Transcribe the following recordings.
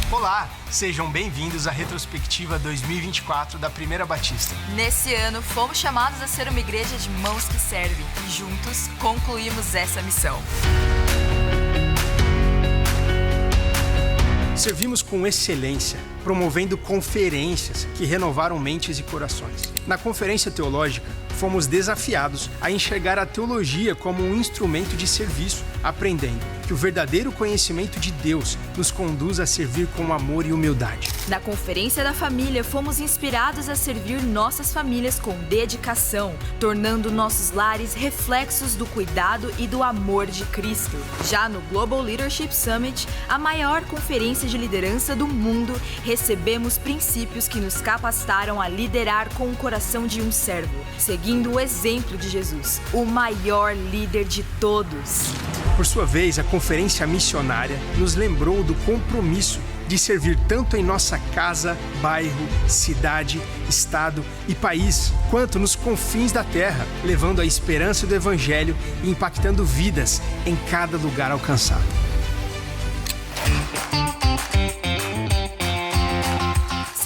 Olá, sejam bem-vindos à retrospectiva 2024 da Primeira Batista. Nesse ano, fomos chamados a ser uma igreja de mãos que servem e juntos concluímos essa missão. Servimos com excelência, promovendo conferências que renovaram mentes e corações. Na conferência teológica, fomos desafiados a enxergar a teologia como um instrumento de serviço, aprendendo que o verdadeiro conhecimento de Deus nos conduz a servir com amor e humildade. Na Conferência da Família, fomos inspirados a servir nossas famílias com dedicação, tornando nossos lares reflexos do cuidado e do amor de Cristo. Já no Global Leadership Summit, a maior conferência de liderança do mundo, recebemos princípios que nos capacitaram a liderar com o coração de um servo, seguindo o exemplo de Jesus, o maior líder de todos. Por sua vez, a conferência missionária nos lembrou do compromisso de servir tanto em nossa casa, bairro, cidade, estado e país, quanto nos confins da terra, levando a esperança do Evangelho e impactando vidas em cada lugar alcançado.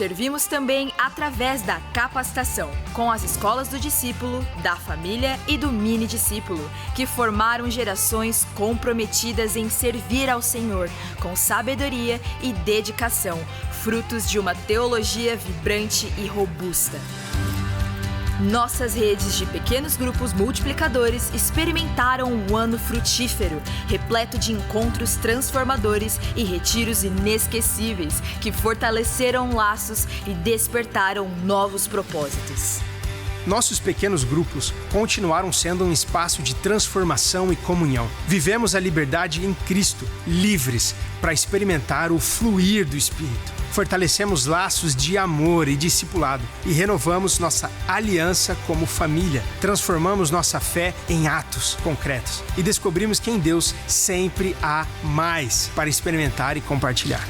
Servimos também através da capacitação, com as escolas do discípulo, da família e do mini-discípulo, que formaram gerações comprometidas em servir ao Senhor, com sabedoria e dedicação, frutos de uma teologia vibrante e robusta. Nossas redes de pequenos grupos multiplicadores experimentaram um ano frutífero, repleto de encontros transformadores e retiros inesquecíveis que fortaleceram laços e despertaram novos propósitos. Nossos pequenos grupos continuaram sendo um espaço de transformação e comunhão. Vivemos a liberdade em Cristo, livres para experimentar o fluir do Espírito. Fortalecemos laços de amor e discipulado e renovamos nossa aliança como família. Transformamos nossa fé em atos concretos e descobrimos que em Deus sempre há mais para experimentar e compartilhar.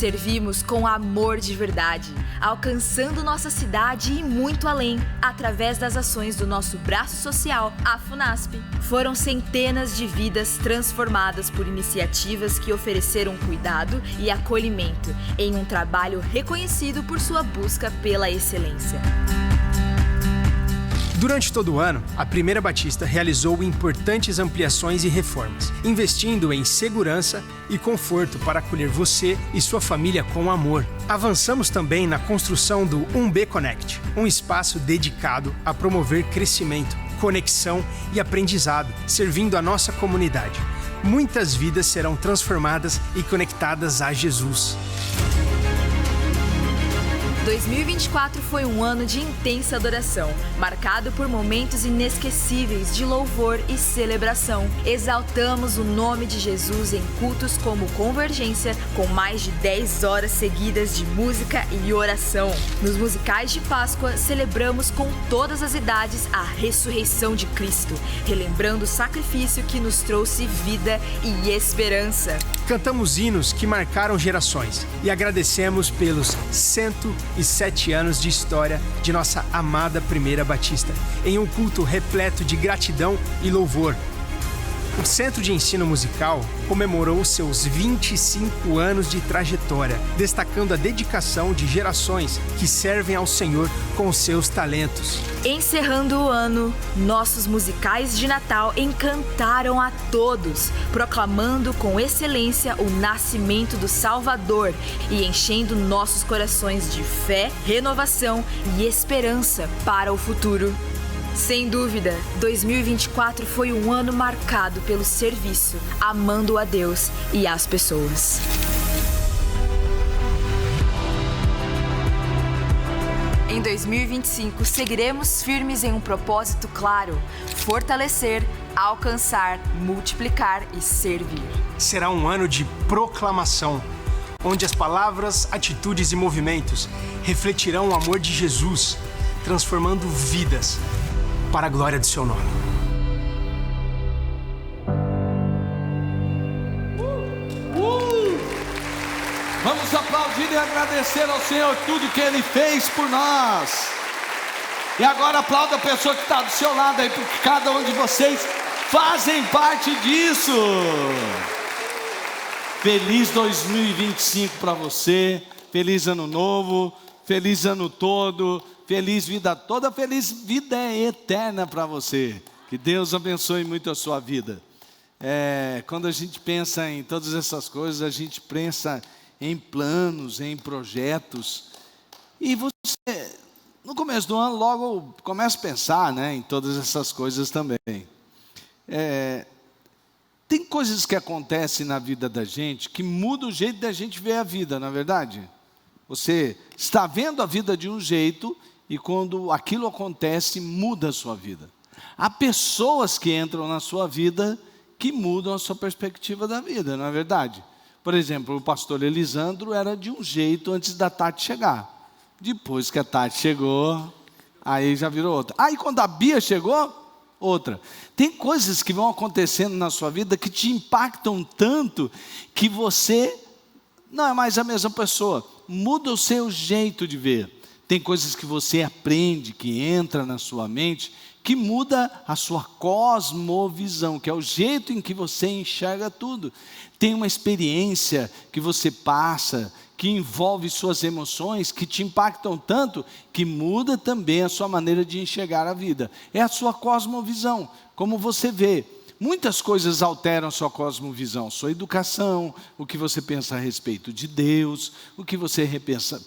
Servimos com amor de verdade, alcançando nossa cidade e muito além, através das ações do nosso braço social, a FUNASP. Foram centenas de vidas transformadas por iniciativas que ofereceram cuidado e acolhimento em um trabalho reconhecido por sua busca pela excelência. Durante todo o ano, a Primeira Batista realizou importantes ampliações e reformas, investindo em segurança e conforto para acolher você e sua família com amor. Avançamos também na construção do 1B Connect, um espaço dedicado a promover crescimento, conexão e aprendizado, servindo a nossa comunidade. Muitas vidas serão transformadas e conectadas a Jesus. 2024 foi um ano de intensa adoração, marcado por momentos inesquecíveis de louvor e celebração. Exaltamos o nome de Jesus em cultos como Convergência, com mais de 10 horas seguidas de música e oração. Nos musicais de Páscoa, celebramos com todas as idades a ressurreição de Cristo, relembrando o sacrifício que nos trouxe vida e esperança. Cantamos hinos que marcaram gerações e agradecemos pelos 107 anos de história de nossa amada Primeira Batista, em um culto repleto de gratidão e louvor. O Centro de Ensino Musical comemorou seus 25 anos de trajetória, destacando a dedicação de gerações que servem ao Senhor com seus talentos. Encerrando o ano, nossos musicais de Natal encantaram a todos, proclamando com excelência o nascimento do Salvador e enchendo nossos corações de fé, renovação e esperança para o futuro. Sem dúvida, 2024 foi um ano marcado pelo serviço, amando a Deus e as pessoas. Em 2025, seguiremos firmes em um propósito claro: fortalecer, alcançar, multiplicar e servir. Será um ano de proclamação, onde as palavras, atitudes e movimentos refletirão o amor de Jesus, transformando vidas para a glória do seu nome. Vamos aplaudir e agradecer ao Senhor tudo que Ele fez por nós. E agora aplauda a pessoa que está do seu lado aí, porque cada um de vocês fazem parte disso. Feliz 2025 para você, feliz ano novo, feliz ano todo, feliz vida toda, feliz vida eterna para você. Que Deus abençoe muito a sua vida. Quando a gente pensa em todas essas coisas, a gente pensa em planos, em projetos. E você, no começo do ano, logo começa a pensar, né, em todas essas coisas também. Tem coisas que acontecem na vida da gente que mudam o jeito da gente ver a vida, não é verdade? Você está vendo a vida de um jeito e quando aquilo acontece, muda a sua vida. Há pessoas que entram na sua vida que mudam a sua perspectiva da vida, não é verdade? Por exemplo, o pastor Elisandro era de um jeito antes da Tati chegar. Depois que a Tati chegou, aí já virou outra. Aí quando a Bia chegou, outra. Tem coisas que vão acontecendo na sua vida que te impactam tanto que você não é mais a mesma pessoa. Muda o seu jeito de ver. Tem coisas que você aprende, que entra na sua mente, que muda a sua cosmovisão, que é o jeito em que você enxerga tudo. Tem uma experiência que você passa, que envolve suas emoções, que te impactam tanto, que muda também a sua maneira de enxergar a vida. É a sua cosmovisão, como você vê. Muitas coisas alteram a sua cosmovisão, sua educação, o que você pensa a respeito de Deus, o que você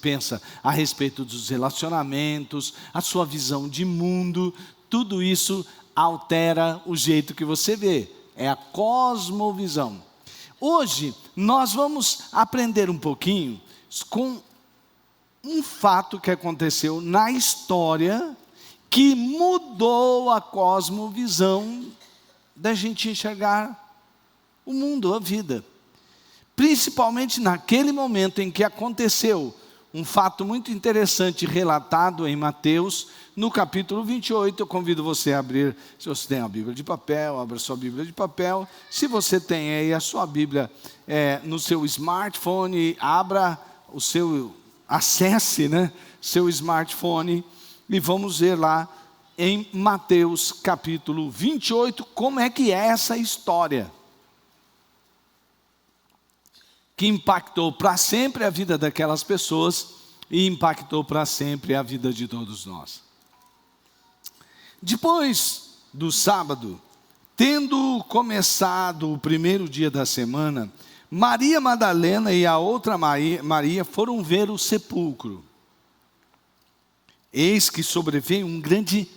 pensa a respeito dos relacionamentos, a sua visão de mundo, tudo isso altera o jeito que você vê, é a cosmovisão. Hoje, nós vamos aprender um pouquinho com um fato que aconteceu na história, que mudou a cosmovisão da gente enxergar o mundo, a vida. Principalmente naquele momento em que aconteceu um fato muito interessante relatado em Mateus, no capítulo 28, eu convido você a abrir, se você tem a Bíblia de papel, abra sua Bíblia de papel. Se você tem aí a sua Bíblia no seu smartphone, acesse, né, seu smartphone e vamos ver lá em Mateus capítulo 28, como é que é essa história que impactou para sempre a vida daquelas pessoas e impactou para sempre a vida de todos nós. Depois do sábado, tendo começado o primeiro dia da semana, Maria Madalena e a outra Maria foram ver o sepulcro. Eis que sobreveio um grande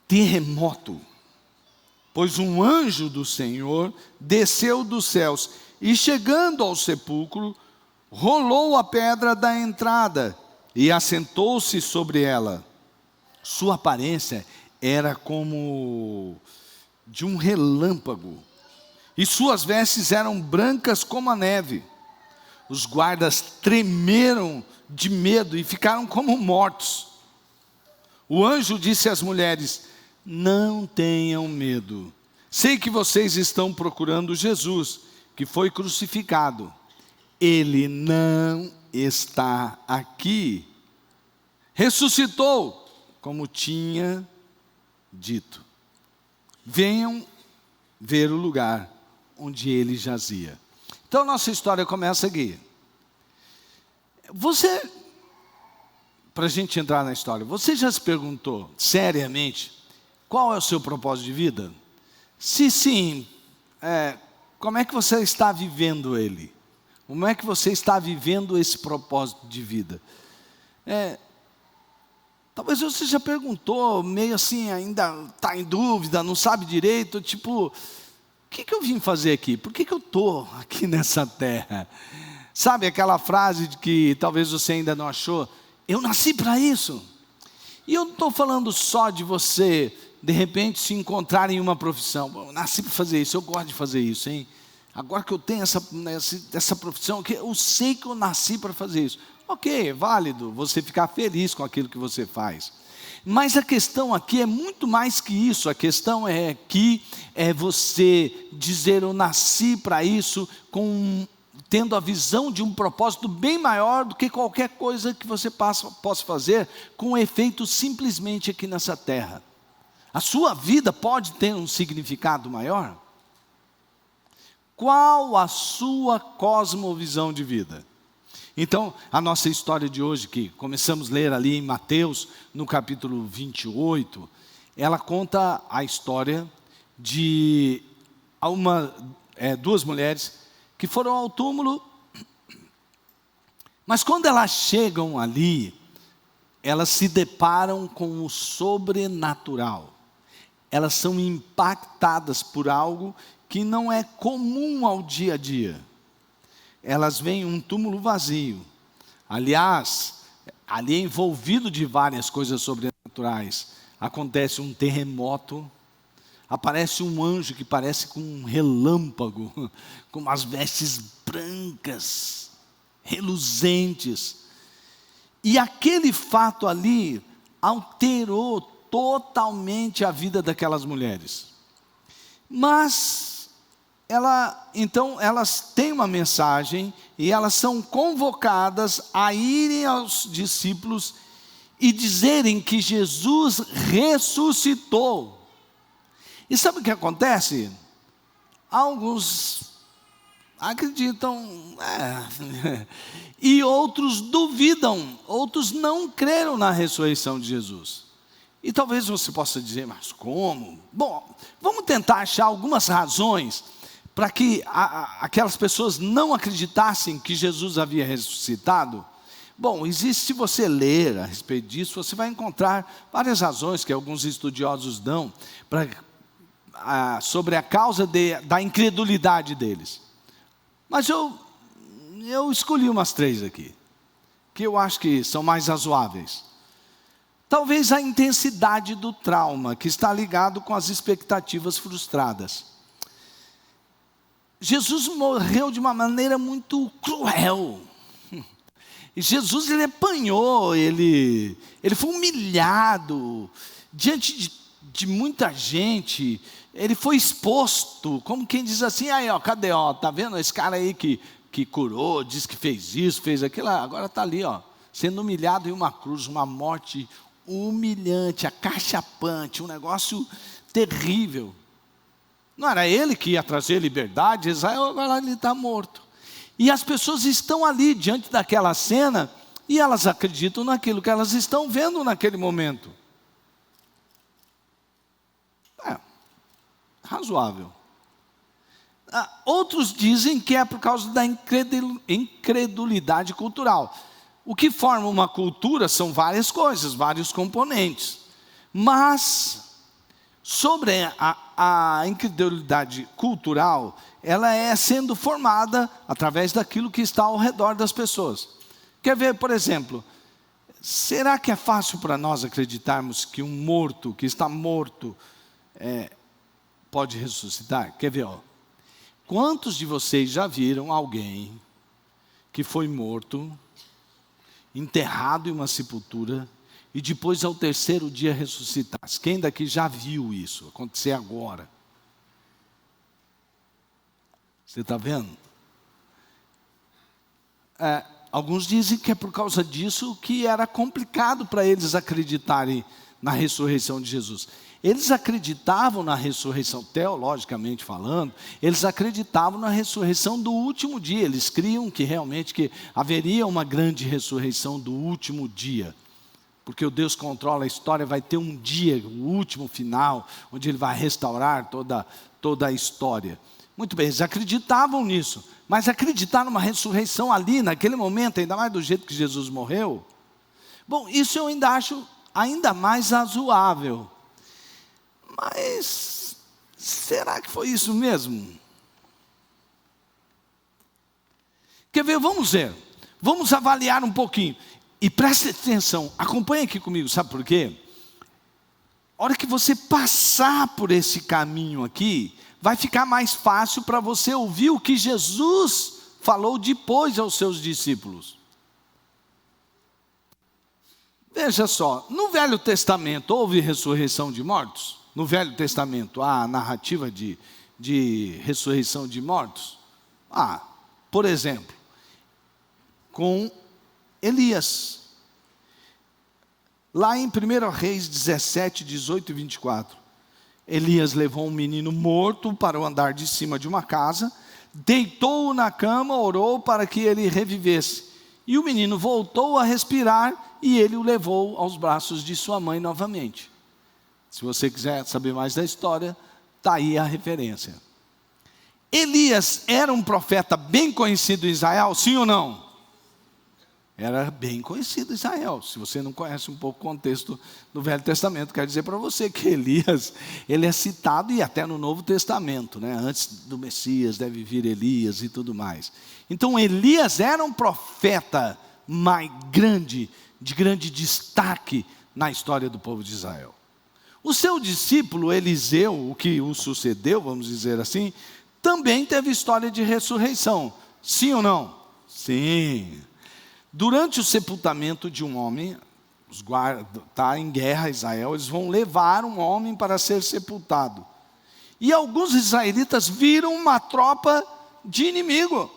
terremoto, pois um anjo do Senhor desceu dos céus e chegando ao sepulcro, rolou a pedra da entrada e assentou-se sobre ela. Sua aparência era como de um relâmpago, e suas vestes eram brancas como a neve. Os guardas tremeram de medo e ficaram como mortos. O anjo disse às mulheres: não tenham medo. Sei que vocês estão procurando Jesus, que foi crucificado. Ele não está aqui. Ressuscitou, como tinha dito. Venham ver o lugar onde ele jazia. Então nossa história começa aqui. Para a gente entrar na história, você já se perguntou seriamente qual é o seu propósito de vida? Se sim, como é que você está vivendo ele? Como é que você está vivendo esse propósito de vida? Talvez você já perguntou, meio assim, ainda está em dúvida, não sabe direito, tipo, o que eu vim fazer aqui? Por que eu estou aqui nessa terra? Sabe aquela frase de que talvez você ainda não achou? Eu nasci para isso. E eu não estou falando só de você, de repente, se encontrar em uma profissão. Eu nasci para fazer isso, eu gosto de fazer isso, hein? Agora que eu tenho essa profissão, eu sei que eu nasci para fazer isso. Ok, é válido você ficar feliz com aquilo que você faz. Mas a questão aqui é muito mais que isso. A questão é que você dizer eu nasci para isso, tendo a visão de um propósito bem maior do que qualquer coisa que você possa fazer com efeito simplesmente aqui nessa terra. A sua vida pode ter um significado maior? Qual a sua cosmovisão de vida? Então, a nossa história de hoje, que começamos a ler ali em Mateus, no capítulo 28, ela conta a história de duas mulheres que foram ao túmulo, mas quando elas chegam ali, elas se deparam com o sobrenatural. Elas são impactadas por algo que não é comum ao dia a dia. Elas veem um túmulo vazio. Aliás, ali é envolvido de várias coisas sobrenaturais. Acontece um terremoto, aparece um anjo que parece com um relâmpago, com umas vestes brancas, reluzentes. E aquele fato ali alterou totalmente a vida daquelas mulheres. Mas então elas têm uma mensagem e elas são convocadas a irem aos discípulos e dizerem que Jesus ressuscitou. E sabe o que acontece? Alguns acreditam, e outros duvidam, outros não creram na ressurreição de Jesus. E talvez você possa dizer, mas como? Bom, vamos tentar achar algumas razões para que aquelas pessoas não acreditassem que Jesus havia ressuscitado. Bom, se você ler a respeito disso, você vai encontrar várias razões que alguns estudiosos dão sobre a causa da incredulidade deles. Mas eu escolhi umas 3 aqui, que eu acho que são mais razoáveis. Talvez a intensidade do trauma, que está ligado com as expectativas frustradas. Jesus morreu de uma maneira muito cruel. E Jesus, ele apanhou, ele foi humilhado, diante de muita gente, ele foi exposto, como quem diz assim, aí ó, cadê, ó, tá vendo esse cara aí que curou, disse que fez isso, fez aquilo, agora está ali, ó, sendo humilhado em uma cruz, uma morte humilhante, acachapante, um negócio terrível. Não era ele que ia trazer liberdade, Israel, agora ele está morto. E as pessoas estão ali diante daquela cena e elas acreditam naquilo que elas estão vendo naquele momento. Razoável. Outros dizem que é por causa da incredulidade cultural. O que forma uma cultura são várias coisas, vários componentes. Mas, sobre a incredulidade cultural, ela é sendo formada através daquilo que está ao redor das pessoas. Quer ver, por exemplo, será que é fácil para nós acreditarmos que um morto, que está morto, pode ressuscitar? Quer ver, ó. Quantos de vocês já viram alguém que foi morto, enterrado em uma sepultura, e depois ao 3º dia ressuscitasse? Quem daqui já viu isso acontecer agora? Você está vendo? Alguns dizem que é por causa disso que era complicado para eles acreditarem na ressurreição de Jesus. Eles acreditavam na ressurreição, teologicamente falando, eles acreditavam na ressurreição do último dia. Eles criam que realmente que haveria uma grande ressurreição do último dia. Porque o Deus controla a história, vai ter um dia, o último final, onde Ele vai restaurar toda a história. Muito bem, eles acreditavam nisso. Mas acreditar numa ressurreição ali, naquele momento, ainda mais do jeito que Jesus morreu, bom, isso eu ainda acho ainda mais razoável. Mas, será que foi isso mesmo? Quer ver? Vamos ver. Vamos avaliar um pouquinho. E preste atenção, acompanhe aqui comigo, sabe por quê? A hora que você passar por esse caminho aqui, vai ficar mais fácil para você ouvir o que Jesus falou depois aos seus discípulos. Veja só, no Velho Testamento houve ressurreição de mortos? No Velho Testamento há a narrativa de ressurreição de mortos? Por exemplo, com Elias. Lá em 1 Reis 17, 18 e 24. Elias levou um menino morto para o andar de cima de uma casa, deitou-o na cama, orou para que ele revivesse. E o menino voltou a respirar e ele o levou aos braços de sua mãe novamente. Se você quiser saber mais da história, está aí a referência. Elias era um profeta bem conhecido em Israel, sim ou não? Era bem conhecido em Israel. Se você não conhece um pouco o contexto do Velho Testamento, quero dizer para você que Elias, ele é citado e até no Novo Testamento, né? Antes do Messias deve vir Elias e tudo mais. Então Elias era um profeta mais grande, de grande destaque na história do povo de Israel. O seu discípulo Eliseu, o que o sucedeu, vamos dizer assim, também teve história de ressurreição. Sim ou não? Sim. Durante o sepultamento de um homem, está em guerra Israel, eles vão levar um homem para ser sepultado. E alguns israelitas viram uma tropa de inimigo.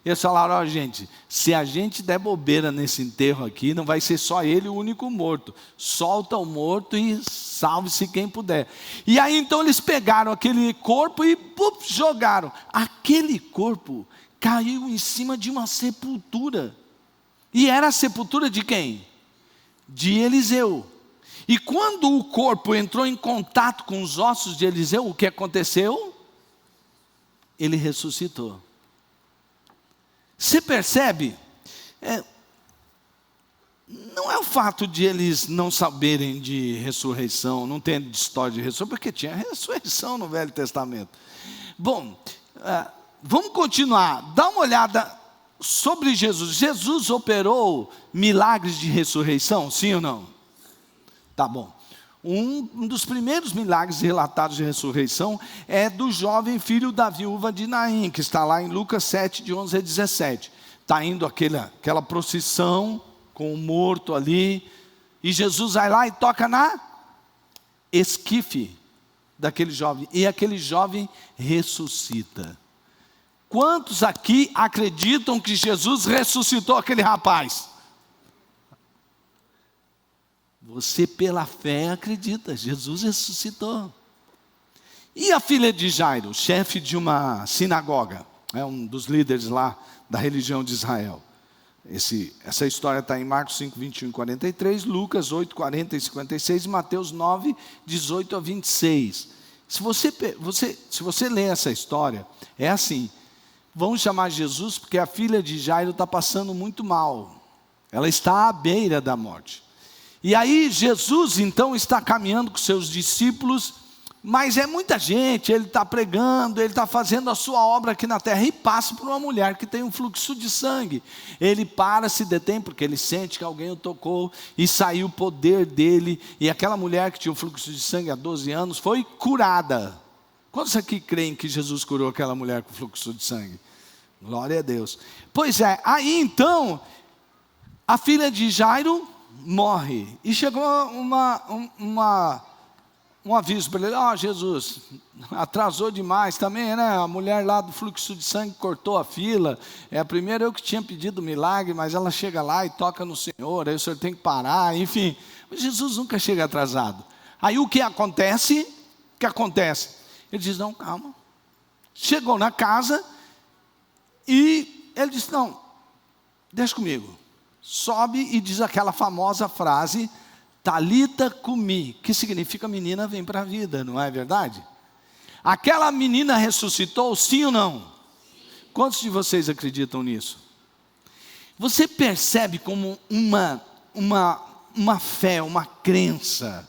Eles falaram, ó, gente, se a gente der bobeira nesse enterro aqui, não vai ser só ele o único morto. Solta o morto e salve-se quem puder. E aí então eles pegaram aquele corpo e jogaram. Aquele corpo caiu em cima de uma sepultura. E era a sepultura de quem? De Eliseu. E quando o corpo entrou em contato com os ossos de Eliseu, o que aconteceu? Ele ressuscitou. Você percebe? Não é o fato de eles não saberem de ressurreição, não terem história de ressurreição, porque tinha ressurreição no Velho Testamento. Bom, vamos continuar. Dá uma olhada sobre Jesus. Jesus operou milagres de ressurreição, sim ou não? Tá bom. Um dos primeiros milagres relatados de ressurreição é do jovem filho da viúva de Naim, que está lá em Lucas 7, de 11 a 17. Está indo aquela procissão com o morto ali, e Jesus vai lá e toca na esquife daquele jovem, e aquele jovem ressuscita. Quantos aqui acreditam que Jesus ressuscitou aquele rapaz? Você pela fé acredita, Jesus ressuscitou. E a filha de Jairo, chefe de uma sinagoga, um dos líderes lá da religião de Israel. Essa história está em Marcos 5, 21 e 43, Lucas 8, 40 e 56 e Mateus 9, 18 a 26. Se você ler essa história, é assim, vão chamar Jesus porque a filha de Jairo está passando muito mal. Ela está à beira da morte. E aí Jesus então está caminhando com seus discípulos, mas é muita gente, ele está pregando, ele está fazendo a sua obra aqui na terra, e passa por uma mulher que tem um fluxo de sangue. Ele para, se detém, porque ele sente que alguém o tocou, e saiu o poder dele, e aquela mulher que tinha um fluxo de sangue há 12 anos, foi curada. Quantos aqui creem que Jesus curou aquela mulher com fluxo de sangue? Glória a Deus. Pois é, aí então, a filha de Jairo morre, e chegou um aviso para ele, Jesus, atrasou demais também, né? A mulher lá do fluxo de sangue cortou a fila, a primeira eu que tinha pedido milagre, mas ela chega lá e toca no Senhor, aí o Senhor tem que parar, enfim, mas Jesus nunca chega atrasado. Aí o que acontece? Ele diz, não, calma, chegou na casa, e ele disse, não, deixa comigo, sobe e diz aquela famosa frase, Talita cumi, que significa menina vem para a vida, não é verdade? Aquela menina ressuscitou, sim ou não? Quantos de vocês acreditam nisso? Você percebe como uma fé, uma crença,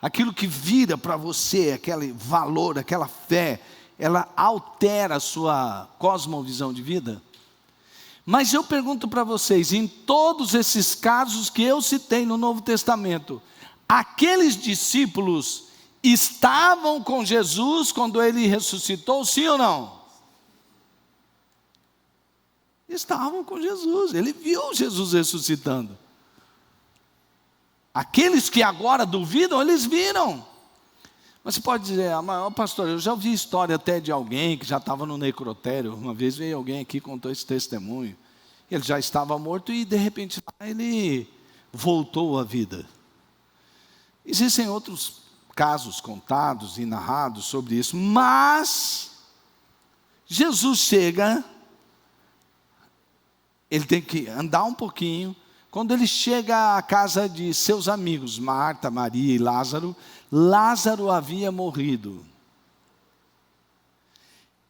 aquilo que vira para você, aquele valor, aquela fé, ela altera a sua cosmovisão de vida? Mas eu pergunto para vocês, em todos esses casos que eu citei no Novo Testamento, aqueles discípulos estavam com Jesus quando ele ressuscitou, sim ou não? Estavam com Jesus, ele viu Jesus ressuscitando. Aqueles que agora duvidam, eles viram. Mas você pode dizer, pastor, eu já ouvi história até de alguém que já estava no necrotério. Uma vez veio alguém aqui e contou esse testemunho. Ele já estava morto e de repente ele voltou à vida. Existem outros casos contados e narrados sobre isso. Mas Jesus chega, ele tem que andar um pouquinho. Quando ele chega à casa de seus amigos, Marta, Maria e Lázaro, Lázaro havia morrido.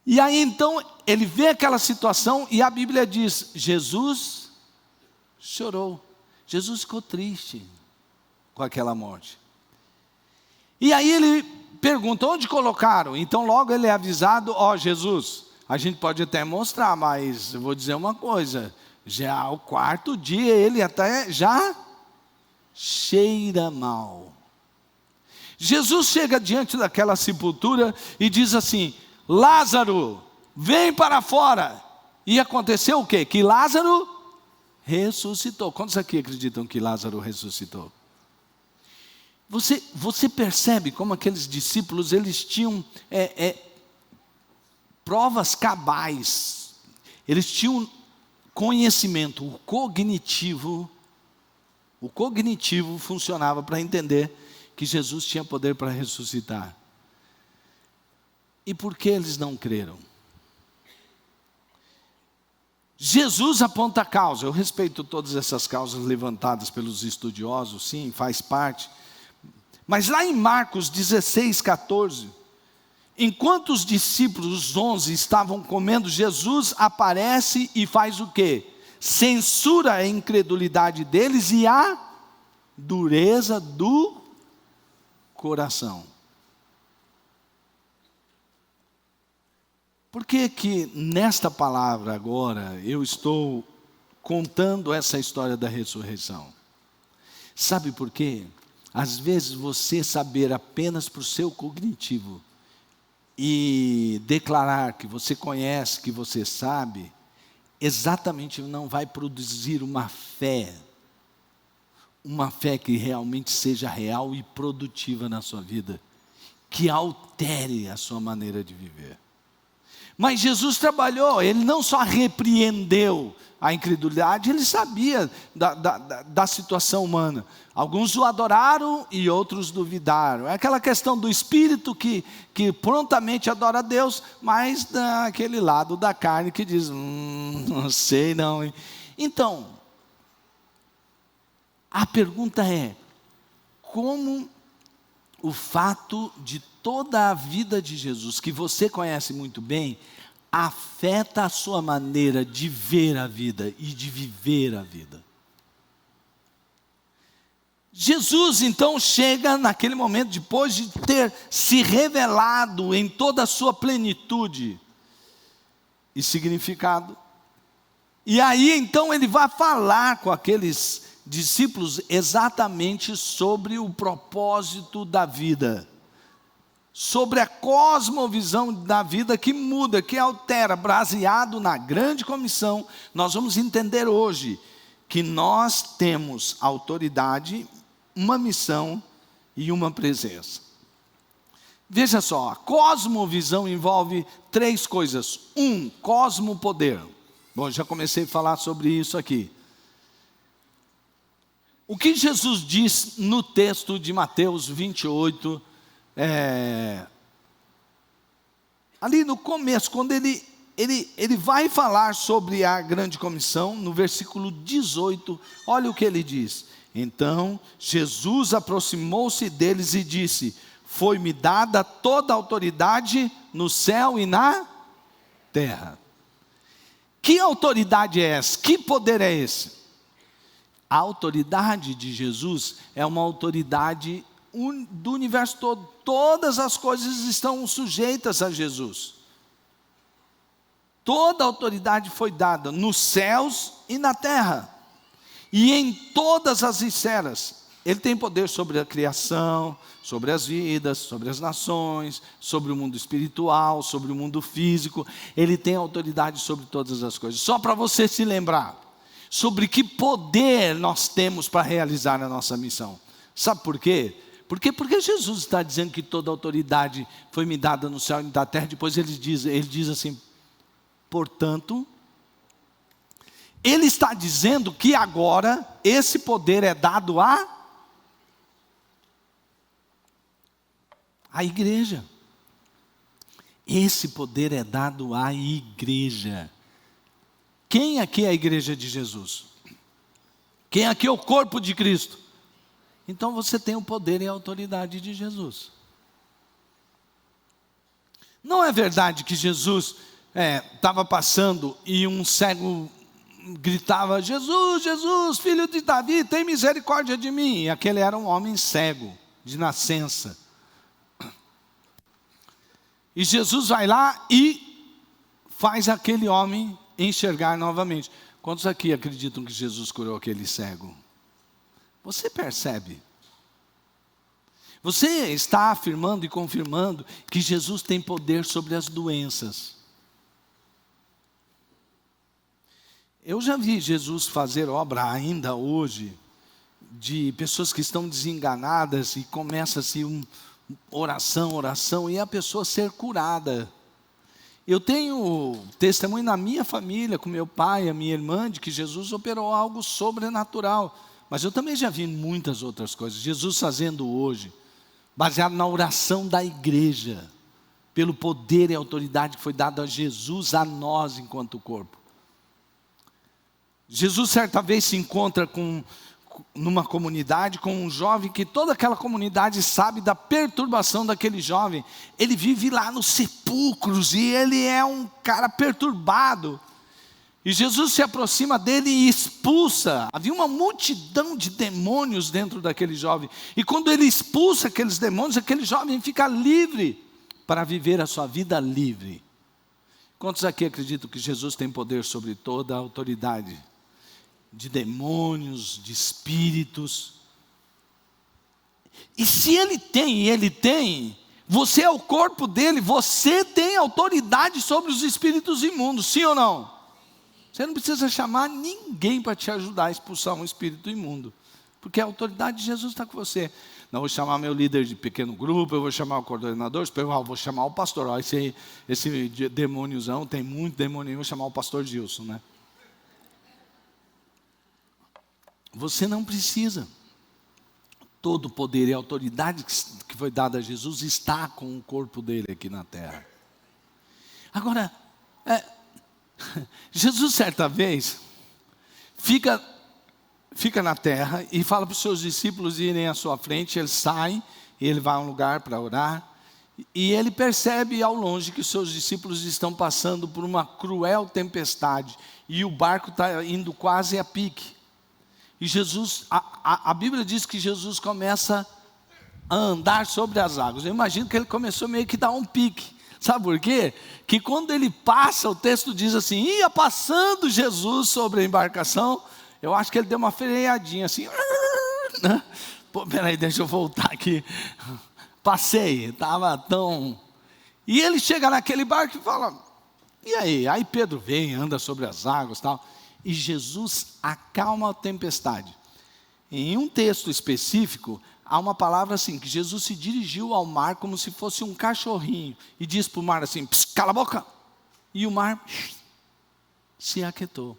E aí então, ele vê aquela situação e a Bíblia diz, Jesus chorou. Jesus ficou triste com aquela morte. E aí ele pergunta, onde colocaram? Então logo ele é avisado, Jesus, a gente pode até mostrar, mas eu vou dizer uma coisa, já o quarto dia ele até já cheira mal. Jesus chega diante daquela sepultura e diz assim, Lázaro, vem para fora. E aconteceu o quê? Que Lázaro ressuscitou. Quantos aqui acreditam que Lázaro ressuscitou? Você percebe como aqueles discípulos, eles tinham provas cabais. Eles tinham conhecimento, o cognitivo funcionava para entender que Jesus tinha poder para ressuscitar. E por que eles não creram? Jesus aponta a causa. Eu respeito todas essas causas levantadas pelos estudiosos, sim, faz parte. Mas lá em Marcos 16, 14, enquanto os discípulos, os 11, estavam comendo, Jesus aparece e faz o quê? Censura a incredulidade deles e a dureza do coração. Por que que nesta palavra agora eu estou contando essa história da ressurreição? Sabe por quê? Às vezes você saber apenas por seu cognitivo e declarar que você conhece, que você sabe, exatamente não vai produzir uma fé que realmente seja real e produtiva na sua vida, que altere a sua maneira de viver. Mas Jesus trabalhou, ele não só repreendeu a incredulidade, ele sabia da situação humana. Alguns o adoraram e outros duvidaram. É aquela questão do espírito que prontamente adora a Deus, mas daquele lado da carne que diz, não sei não. Hein? Então, a pergunta é, como o fato de toda a vida de Jesus, que você conhece muito bem, afeta a sua maneira de ver a vida e de viver a vida. Jesus então chega naquele momento, depois de ter se revelado em toda a sua plenitude e significado, e aí então ele vai falar com aqueles discípulos exatamente sobre o propósito da vida, sobre a cosmovisão da vida que muda, que altera, baseado na grande comissão. Nós vamos entender hoje que nós temos autoridade, uma missão e uma presença. Veja só, a cosmovisão envolve 3 coisas. 1, cosmopoder. Bom, já comecei a falar sobre isso aqui. O que Jesus diz no texto de Mateus 28, ali no começo, quando ele vai falar sobre a grande comissão, no versículo 18, olha o que ele diz. Então, Jesus aproximou-se deles e disse, foi-me dada toda a autoridade no céu e na terra. Que autoridade é essa? Que poder é esse? A autoridade de Jesus é uma autoridade do universo todo. Todas as coisas estão sujeitas a Jesus. Toda a autoridade foi dada nos céus e na terra. E em todas as esferas. Ele tem poder sobre a criação, sobre as vidas, sobre as nações, sobre o mundo espiritual, sobre o mundo físico. Ele tem autoridade sobre todas as coisas. Só para você se lembrar sobre que poder nós temos para realizar a nossa missão. Sabe por quê? Porque Jesus está dizendo que toda a autoridade foi me dada no céu e na terra. Depois ele diz assim, portanto, ele está dizendo que agora esse poder é dado à igreja. Esse poder é dado à igreja. Quem aqui é a igreja de Jesus? Quem aqui é o corpo de Cristo? Então você tem o poder e a autoridade de Jesus. Não é verdade que Jesus estava passando e um cego gritava: Jesus, Jesus, filho de Davi, tem misericórdia de mim. E aquele era um homem cego, de nascença. E Jesus vai lá e faz aquele homem enxergar novamente. Quantos aqui acreditam que Jesus curou aquele cego? Você percebe? Você está afirmando e confirmando que Jesus tem poder sobre as doenças. Eu já vi Jesus fazer obra ainda hoje, de pessoas que estão desenganadas e começa-se oração, e a pessoa ser curada. Eu tenho testemunho na minha família, com meu pai, a minha irmã, de que Jesus operou algo sobrenatural. Mas eu também já vi muitas outras coisas. Jesus fazendo hoje, baseado na oração da igreja, pelo poder e autoridade que foi dado a Jesus, a nós enquanto corpo. Jesus certa vez se encontra numa comunidade com um jovem que toda aquela comunidade sabe da perturbação daquele jovem. Ele vive lá nos sepulcros e ele é um cara perturbado. E Jesus se aproxima dele e expulsa. Havia uma multidão de demônios dentro daquele jovem. E quando ele expulsa aqueles demônios, aquele jovem fica livre para viver a sua vida livre. Quantos aqui acreditam que Jesus tem poder sobre toda a autoridade? De demônios, de espíritos. E se ele tem, você é o corpo dele, você tem autoridade sobre os espíritos imundos, sim ou não? Você não precisa chamar ninguém para te ajudar a expulsar um espírito imundo, porque a autoridade de Jesus está com você. Não, vou chamar meu líder de pequeno grupo, eu vou chamar o coordenador, vou chamar o pastor. Esse demôniozão, tem muito demônio, eu vou chamar o pastor Gilson, né? Você não precisa. Todo o poder e autoridade que foi dada a Jesus está com o corpo dele aqui na terra. Agora, Jesus certa vez fica na terra e fala para os seus discípulos irem à sua frente. Ele sai e ele vai a um lugar para orar. E ele percebe ao longe que os seus discípulos estão passando por uma cruel tempestade. E o barco está indo quase a pique. E Jesus, a Bíblia diz que Jesus começa a andar sobre as águas. Eu imagino que ele começou meio que a dar um pique. Sabe por quê? Que quando ele passa, o texto diz assim: ia passando Jesus sobre a embarcação. Eu acho que ele deu uma freadinha assim. Pô, peraí, deixa eu voltar aqui. Passei, estava tão... E ele chega naquele barco e fala: e aí? Aí Pedro vem, anda sobre as águas e tal. E Jesus acalma a tempestade. Em um texto específico, há uma palavra assim, que Jesus se dirigiu ao mar como se fosse um cachorrinho. E diz para o mar assim: cala a boca. E o mar se aquietou.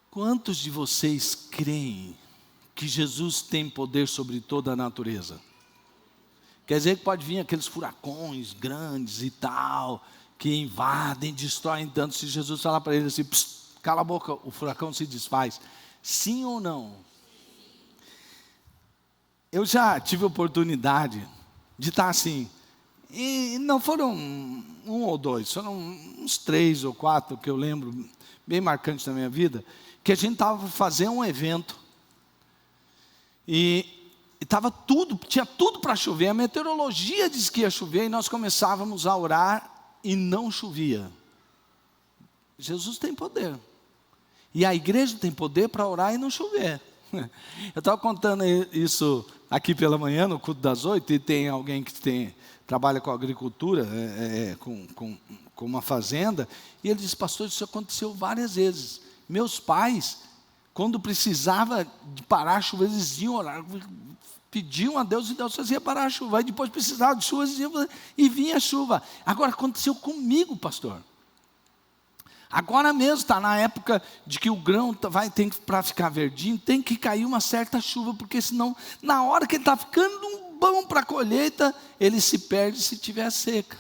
Quantos de vocês creem que Jesus tem poder sobre toda a natureza? Quer dizer que pode vir aqueles furacões grandes e tal, que invadem, destroem tanto. Se Jesus falar para eles assim: cala a boca, o furacão se desfaz. Sim ou não? Eu já tive a oportunidade de estar assim, e não foram um ou dois, foram uns 3 ou 4 que eu lembro, bem marcantes da minha vida, que a gente estava para fazer um evento, e tinha tudo para chover, a meteorologia disse que ia chover, e nós começávamos a orar, e não chovia. Jesus tem poder. E a igreja tem poder para orar e não chover. Eu estava contando isso aqui pela manhã, no culto das 8, e tem alguém que trabalha com agricultura, com uma fazenda, e ele disse: pastor, isso aconteceu várias vezes. Meus pais, quando precisava de parar a chuva, eles iam orar, pediam a Deus e Deus fazia parar a chuva. Aí depois precisava de chuva, e vinha a chuva. Agora aconteceu comigo, pastor. Agora mesmo está na época de que o grão para ficar verdinho, tem que cair uma certa chuva, porque senão, na hora que ele está ficando bom para a colheita, ele se perde se tiver seca.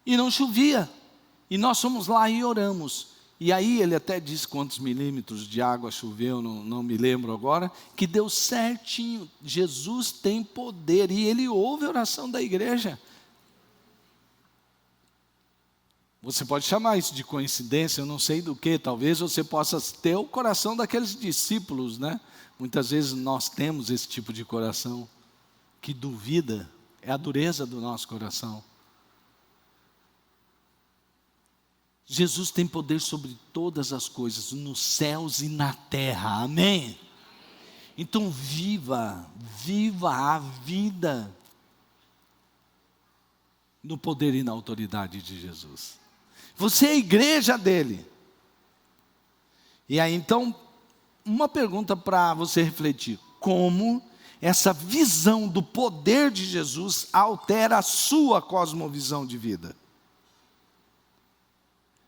e não chovia. E nós fomos lá e oramos. E aí ele até disse quantos milímetros de água choveu, não me lembro agora, que deu certinho. Jesus tem poder e ele ouve a oração da igreja. Você pode chamar isso de coincidência, eu não sei do que, talvez você possa ter o coração daqueles discípulos, né? Muitas vezes nós temos esse tipo de coração, que duvida, é a dureza do nosso coração. Jesus tem poder sobre todas as coisas, nos céus e na terra, amém? Então viva a vida no poder e na autoridade de Jesus. Você é a igreja dele. E aí então, uma pergunta para você refletir: como essa visão do poder de Jesus altera a sua cosmovisão de vida?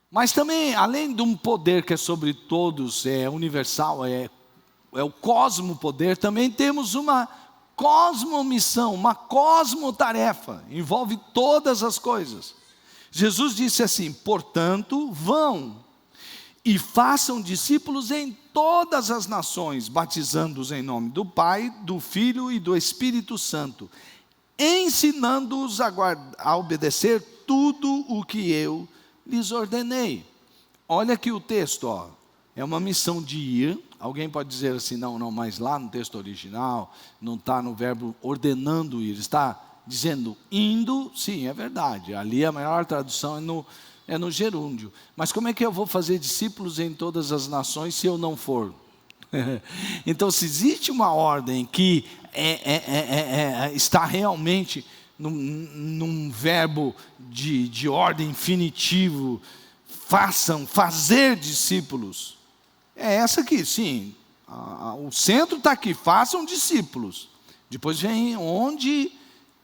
Mas também, além de um poder que é sobre todos, é universal, é o cosmopoder, também temos uma cosmomissão, uma cosmotarefa, envolve todas as coisas. Jesus disse assim: portanto, vão e façam discípulos em todas as nações, batizando-os em nome do Pai, do Filho e do Espírito Santo, ensinando-os a obedecer tudo o que eu lhes ordenei. Olha aqui o texto, ó. É uma missão de ir. Alguém pode dizer assim, não, mas lá no texto original, não está no verbo ordenando ir, está dizendo indo. Sim, é verdade, ali a maior tradução é no gerúndio. Mas como é que eu vou fazer discípulos em todas as nações se eu não for? Então, se existe uma ordem que está realmente num verbo de ordem infinitivo, fazer discípulos, é essa aqui, sim. O centro está aqui, façam discípulos. Depois vem onde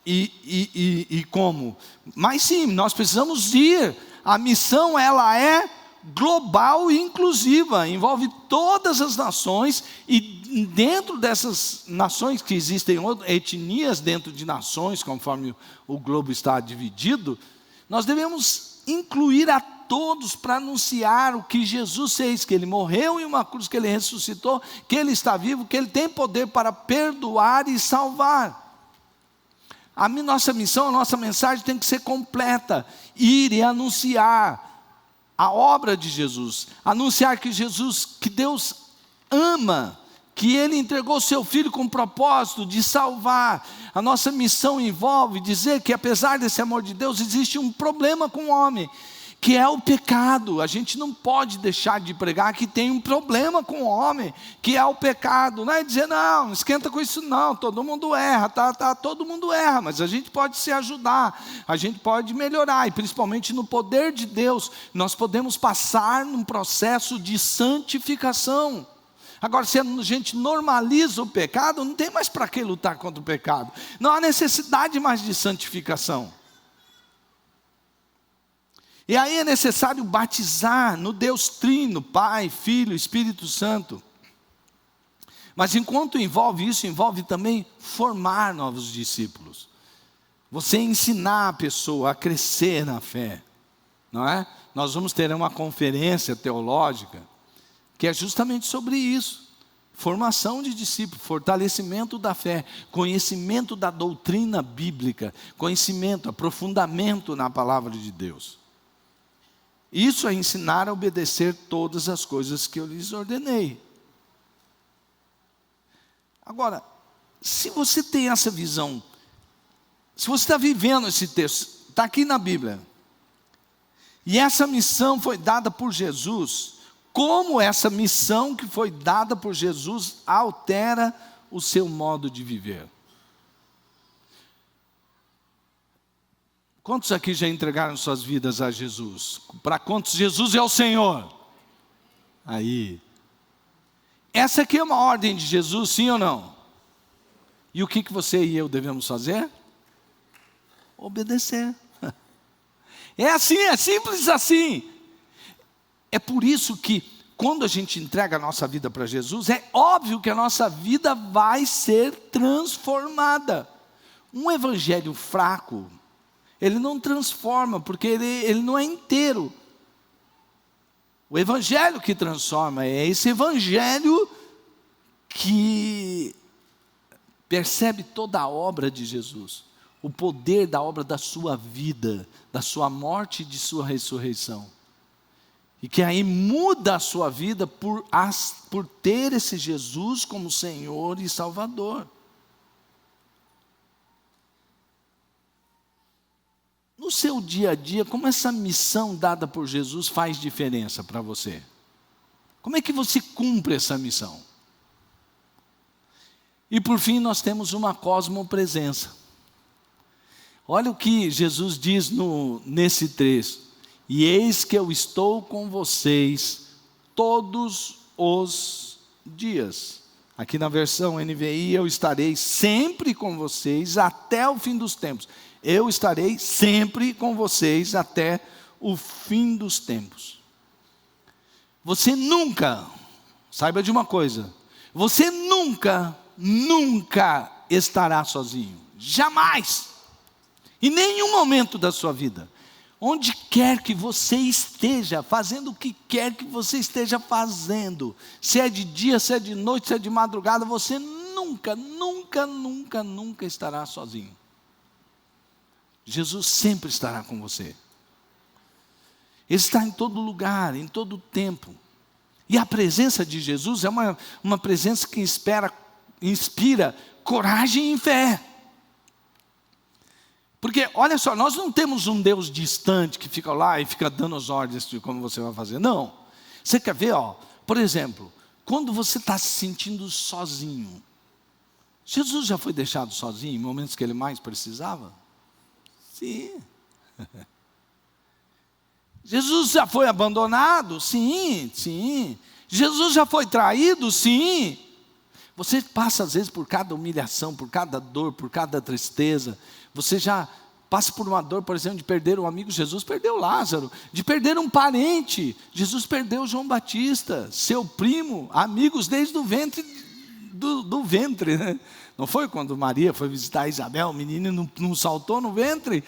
e como. Mas sim, nós precisamos ir. A missão, ela é global e inclusiva, envolve todas as nações, e dentro dessas nações, que existem etnias dentro de nações, conforme o globo está dividido, nós devemos incluir a todos para anunciar o que Jesus fez, que Ele morreu em uma cruz, que Ele ressuscitou, que Ele está vivo, que Ele tem poder para perdoar e salvar. A nossa missão, a nossa mensagem tem que ser completa, ir e anunciar a obra de Jesus, anunciar que Deus ama, que Ele entregou seu Filho com o propósito de salvar. A nossa missão envolve dizer que apesar desse amor de Deus, existe um problema com o homem, que é o pecado. A gente não pode deixar de pregar que tem um problema com o homem, que é o pecado. Não é dizer, não esquenta com isso não, todo mundo erra, todo mundo erra, mas a gente pode se ajudar, a gente pode melhorar, e principalmente no poder de Deus, nós podemos passar num processo de santificação. Agora, se a gente normaliza o pecado, não tem mais para que lutar contra o pecado, não há necessidade mais de santificação. E aí é necessário batizar no Deus Trino, Pai, Filho, Espírito Santo. Mas enquanto envolve isso, envolve também formar novos discípulos. Você ensinar a pessoa a crescer na fé, não é? Nós vamos ter uma conferência teológica, que é justamente sobre isso. Formação de discípulos, fortalecimento da fé, conhecimento da doutrina bíblica, conhecimento, aprofundamento na palavra de Deus. Isso é ensinar a obedecer todas as coisas que eu lhes ordenei. Agora, se você tem essa visão, se você está vivendo esse texto, está aqui na Bíblia, e essa missão foi dada por Jesus, como essa missão que foi dada por Jesus altera o seu modo de viver? Quantos aqui já entregaram suas vidas a Jesus? Para quantos Jesus é o Senhor? Aí. Essa aqui é uma ordem de Jesus, sim ou não? E o que você e eu devemos fazer? Obedecer. É assim, é simples assim. É por isso que quando a gente entrega a nossa vida para Jesus, é óbvio que a nossa vida vai ser transformada. Um evangelho fraco, ele não transforma, porque ele não é inteiro. O evangelho que transforma é esse evangelho que percebe toda a obra de Jesus, o poder da obra da sua vida, da sua morte e de sua ressurreição. E que aí muda a sua vida por ter esse Jesus como Senhor e Salvador. No seu dia a dia, como essa missão dada por Jesus faz diferença para você? Como é que você cumpre essa missão? E por fim nós temos uma cosmopresença. Olha o que Jesus diz nesse trecho. E eis que eu estou com vocês todos os dias. Aqui na versão NVI, eu estarei sempre com vocês até o fim dos tempos. Eu estarei sempre com vocês até o fim dos tempos. Você nunca, saiba de uma coisa, você nunca estará sozinho. Jamais. Em nenhum momento da sua vida. Onde quer que você esteja, fazendo o que quer que você esteja fazendo, se é de dia, se é de noite, se é de madrugada, você nunca estará sozinho. Jesus sempre estará com você. Ele está em todo lugar, em todo tempo. E a presença de Jesus é uma presença que inspira coragem e fé. Porque, olha só, nós não temos um Deus distante que fica lá e fica dando as ordens de como você vai fazer. Não. Você quer ver, por exemplo, quando você está se sentindo sozinho. Jesus já foi deixado sozinho em momentos que ele mais precisava? Sim. Jesus já foi abandonado? Sim. Jesus já foi traído? Sim. Você passa às vezes por cada humilhação, por cada dor, por cada tristeza. Você já passa por uma dor, por exemplo, de perder um amigo. Jesus perdeu Lázaro. De perder um parente. Jesus perdeu João Batista, seu primo, amigos desde o ventre, do ventre, né? Não foi quando Maria foi visitar Isabel, o menino não saltou no ventre?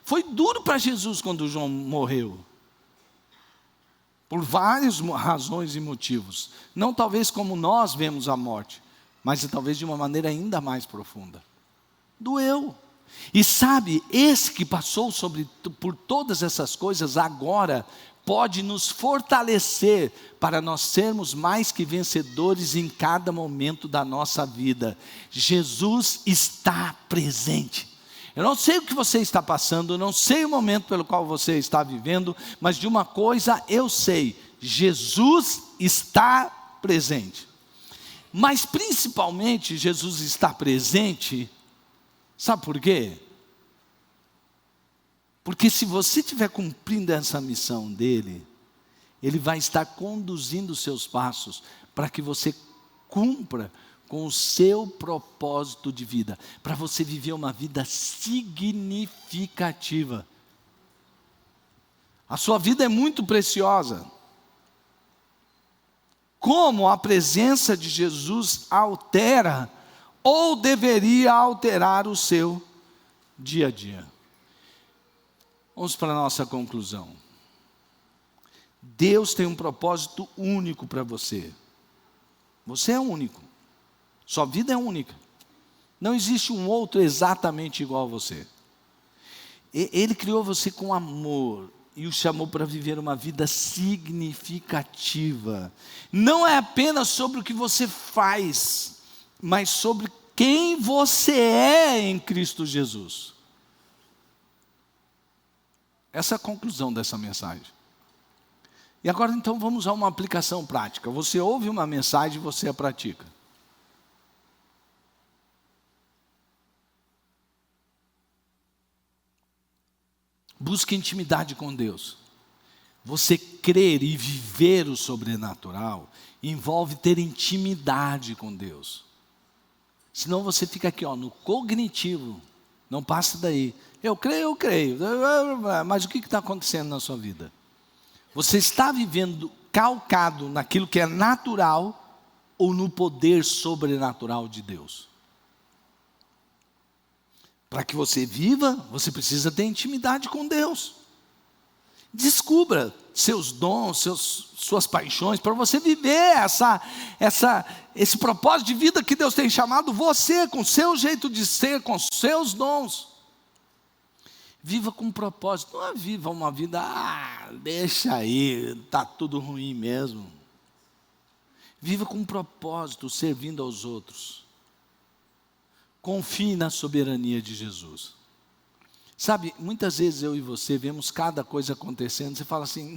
Foi duro para Jesus quando João morreu. Por várias razões e motivos. Não talvez como nós vemos a morte, mas talvez de uma maneira ainda mais profunda. Doeu. E sabe, esse que passou por todas essas coisas agora pode nos fortalecer para nós sermos mais que vencedores em cada momento da nossa vida. Jesus está presente. Eu não sei o que você está passando, eu não sei o momento pelo qual você está vivendo, mas de uma coisa eu sei: Jesus está presente. Mas principalmente Jesus está presente, sabe por quê? Porque se você estiver cumprindo essa missão dele, ele vai estar conduzindo os seus passos para que você cumpra com o seu propósito de vida, para você viver uma vida significativa. A sua vida é muito preciosa. Como a presença de Jesus altera ou deveria alterar o seu dia a dia? Vamos para a nossa conclusão. Deus tem um propósito único para você. Você é único. Sua vida é única. Não existe um outro exatamente igual a você. Ele criou você com amor e o chamou para viver uma vida significativa. Não é apenas sobre o que você faz, mas sobre quem você é em Cristo Jesus. Essa é a conclusão dessa mensagem. E agora então vamos a uma aplicação prática. Você ouve uma mensagem e você a pratica. Busque intimidade com Deus. Você crer e viver o sobrenatural envolve ter intimidade com Deus. Senão você fica aqui no cognitivo, não passa daí. Eu creio. Mas o que está acontecendo na sua vida? Você está vivendo calcado naquilo que é natural ou no poder sobrenatural de Deus? Para que você viva, você precisa ter intimidade com Deus. Descubra seus dons, suas paixões, para você viver esse propósito de vida que Deus tem chamado você, com seu jeito de ser, com seus dons. Viva com propósito, não viva uma vida, deixa aí, está tudo ruim mesmo. Viva com propósito, servindo aos outros. Confie na soberania de Jesus. Sabe, muitas vezes eu e você vemos cada coisa acontecendo, você fala assim,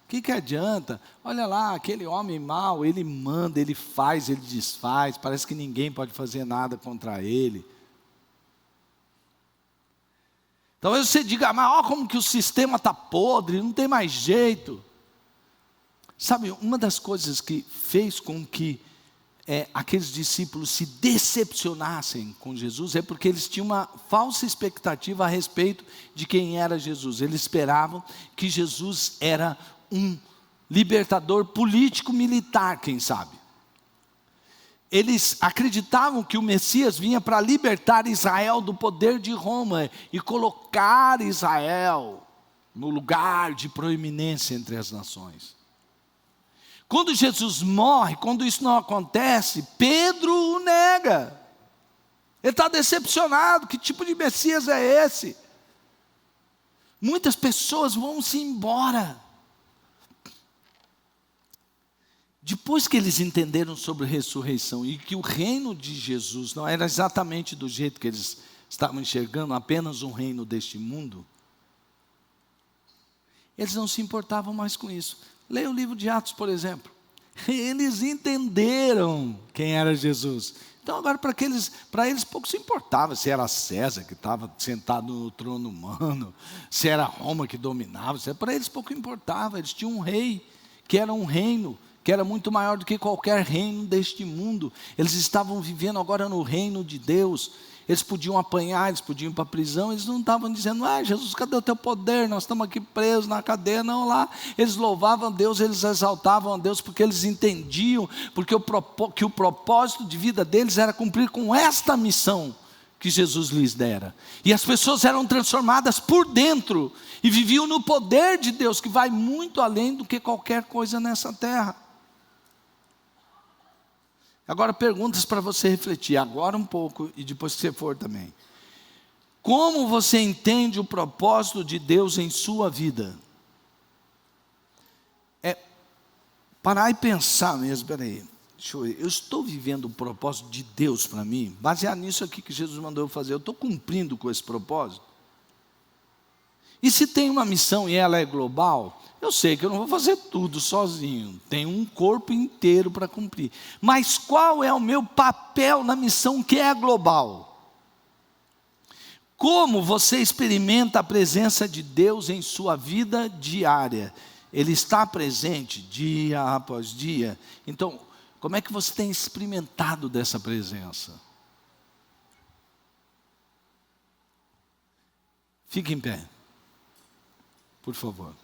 que adianta? Olha lá, aquele homem mau, ele manda, ele faz, ele desfaz, parece que ninguém pode fazer nada contra ele. Talvez você diga, mas olha como que o sistema está podre, não tem mais jeito. Sabe, uma das coisas que fez com que aqueles discípulos se decepcionassem com Jesus é porque eles tinham uma falsa expectativa a respeito de quem era Jesus. Eles esperavam que Jesus era um libertador político-militar, quem sabe. Eles acreditavam que o Messias vinha para libertar Israel do poder de Roma e colocar Israel no lugar de proeminência entre as nações. Quando Jesus morre, quando isso não acontece, Pedro o nega. Ele está decepcionado, que tipo de Messias é esse? Muitas pessoas vão-se embora. Depois que eles entenderam sobre a ressurreição e que o reino de Jesus não era exatamente do jeito que eles estavam enxergando, apenas um reino deste mundo, eles não se importavam mais com isso. Leia o livro de Atos, por exemplo. Eles entenderam quem era Jesus. Então agora para eles pouco se importava se era César que estava sentado no trono humano, se era Roma que dominava, para eles pouco importava. Eles tinham um rei que era um reino que era muito maior do que qualquer reino deste mundo. Eles estavam vivendo agora no reino de Deus. Eles podiam apanhar, eles podiam ir para a prisão, eles não estavam dizendo, Jesus, cadê o teu poder? Nós estamos aqui presos na cadeia, não lá. Eles louvavam a Deus, eles exaltavam a Deus, porque eles entendiam, que o propósito de vida deles era cumprir com esta missão que Jesus lhes dera. E as pessoas eram transformadas por dentro, e viviam no poder de Deus, que vai muito além do que qualquer coisa nessa terra. Agora perguntas para você refletir, agora um pouco e depois que você for também. Como você entende o propósito de Deus em sua vida? Parar e pensar mesmo, peraí, eu estou vivendo o propósito de Deus para mim? Baseado nisso aqui que Jesus mandou eu fazer, eu estou cumprindo com esse propósito? E se tem uma missão e ela é global, eu sei que eu não vou fazer tudo sozinho, tem um corpo inteiro para cumprir. Mas qual é o meu papel na missão que é global? Como você experimenta a presença de Deus em sua vida diária? Ele está presente dia após dia. Então, como é que você tem experimentado dessa presença? Fique em pé, por favor.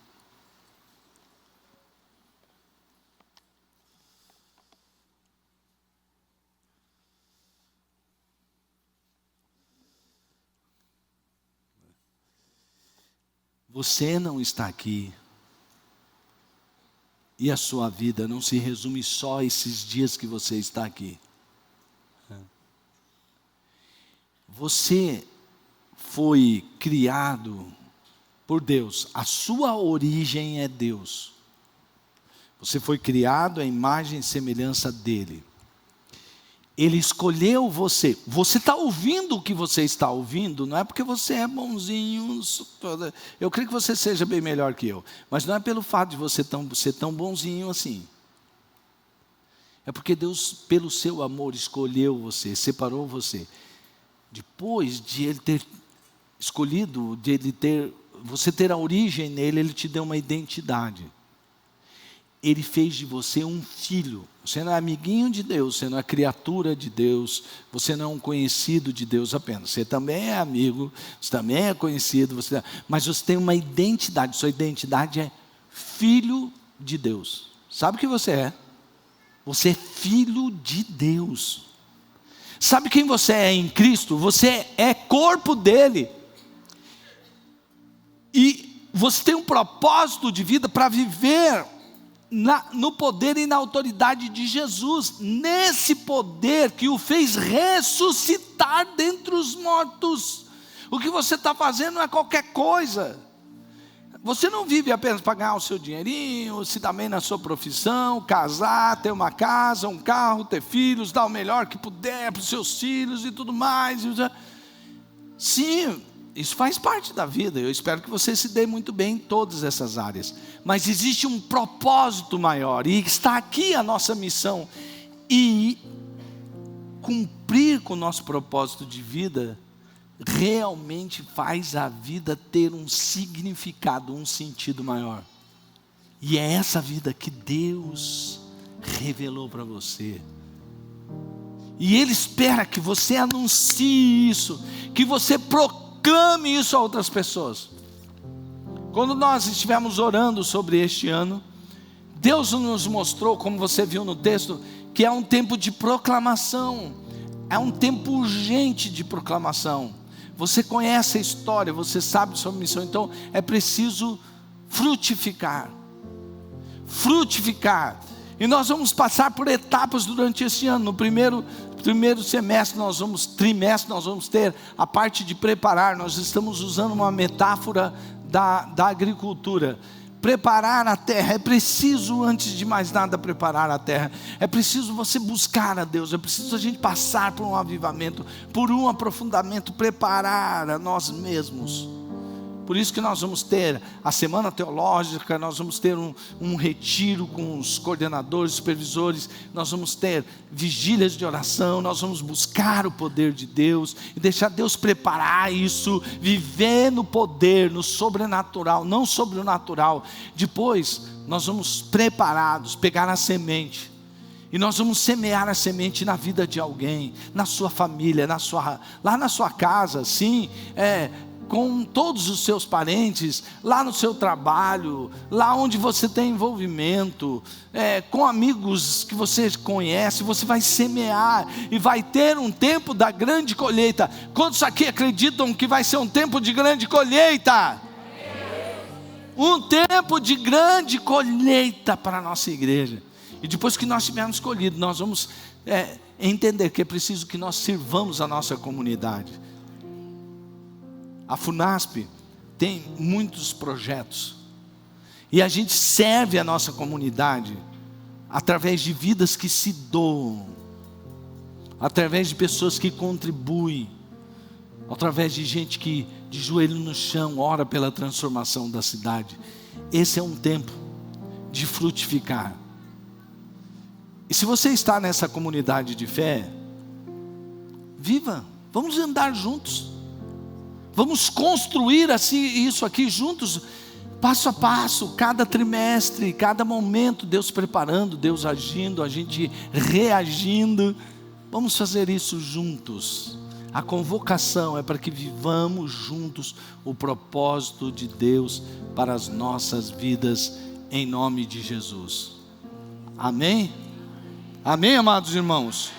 Você não está aqui, e a sua vida não se resume só a esses dias que você está aqui. Você foi criado por Deus, a sua origem é Deus. Você foi criado à imagem e semelhança dEle. Ele escolheu você. Você está ouvindo o que você está ouvindo, não é porque você é bonzinho. Eu creio que você seja bem melhor que eu. Mas não é pelo fato de você ser tão bonzinho assim. É porque Deus, pelo seu amor, escolheu você, separou você. Depois de Ele ter escolhido, você ter a origem nele, Ele te deu uma identidade. Ele fez de você um filho. Você não é amiguinho de Deus, você não é criatura de Deus, você não é um conhecido de Deus apenas. Você também é amigo, você também é conhecido, mas você tem uma identidade. Sua identidade é filho de Deus. Sabe o que você é? Você é filho de Deus. Sabe quem você é em Cristo? Você é corpo dele. E você tem um propósito de vida para viver no poder e na autoridade de Jesus, nesse poder que o fez ressuscitar dentre os mortos. O que você está fazendo não é qualquer coisa. Você não vive apenas para ganhar o seu dinheirinho, se dar bem na sua profissão, casar, ter uma casa, um carro, ter filhos, dar o melhor que puder para os seus filhos e tudo mais. Sim, isso faz parte da vida. Eu espero que você se dê muito bem em todas essas áreas. Mas existe um propósito maior, e está aqui a nossa missão. E cumprir com o nosso propósito de vida realmente faz a vida ter um significado, um sentido maior. E é essa vida que Deus revelou para você. E Ele espera que você anuncie isso, que você proclame isso a outras pessoas. Quando nós estivemos orando sobre este ano, Deus nos mostrou, como você viu no texto, que é um tempo de proclamação, é um tempo urgente de proclamação. Você conhece a história, você sabe sua missão, então é preciso frutificar. Frutificar. E nós vamos passar por etapas durante esse ano. No primeiro semestre, trimestre, nós vamos ter a parte de preparar. Nós estamos usando uma metáfora da agricultura. Preparar a terra, é preciso antes de mais nada preparar a terra, é preciso você buscar a Deus, é preciso a gente passar por um avivamento, por um aprofundamento, preparar a nós mesmos. Por isso que nós vamos ter a semana teológica, nós vamos ter um retiro com os coordenadores, supervisores, nós vamos ter vigílias de oração, nós vamos buscar o poder de Deus, e deixar Deus preparar isso, viver no poder, no sobrenatural, não sobre o natural. Depois nós vamos preparados, pegar a semente, e nós vamos semear a semente na vida de alguém, na sua família, lá na sua casa, sim, com todos os seus parentes, lá no seu trabalho, lá onde você tem envolvimento, com amigos que você conhece, você vai semear, e vai ter um tempo da grande colheita. Quantos aqui acreditam que vai ser um tempo de grande colheita? Um tempo de grande colheita para a nossa igreja. E depois que nós tivermos colhido, nós vamos entender que é preciso que nós sirvamos a nossa comunidade. A FUNASP tem muitos projetos, e a gente serve a nossa comunidade através de vidas que se doam, através de pessoas que contribuem, através de gente que de joelho no chão ora pela transformação da cidade. Esse é um tempo de frutificar. E se você está nessa comunidade de fé, viva, vamos andar juntos. Vamos construir isso aqui juntos, passo a passo, cada trimestre, cada momento, Deus preparando, Deus agindo, a gente reagindo. Vamos fazer isso juntos. A convocação é para que vivamos juntos o propósito de Deus para as nossas vidas, em nome de Jesus. Amém? Amém, amados irmãos?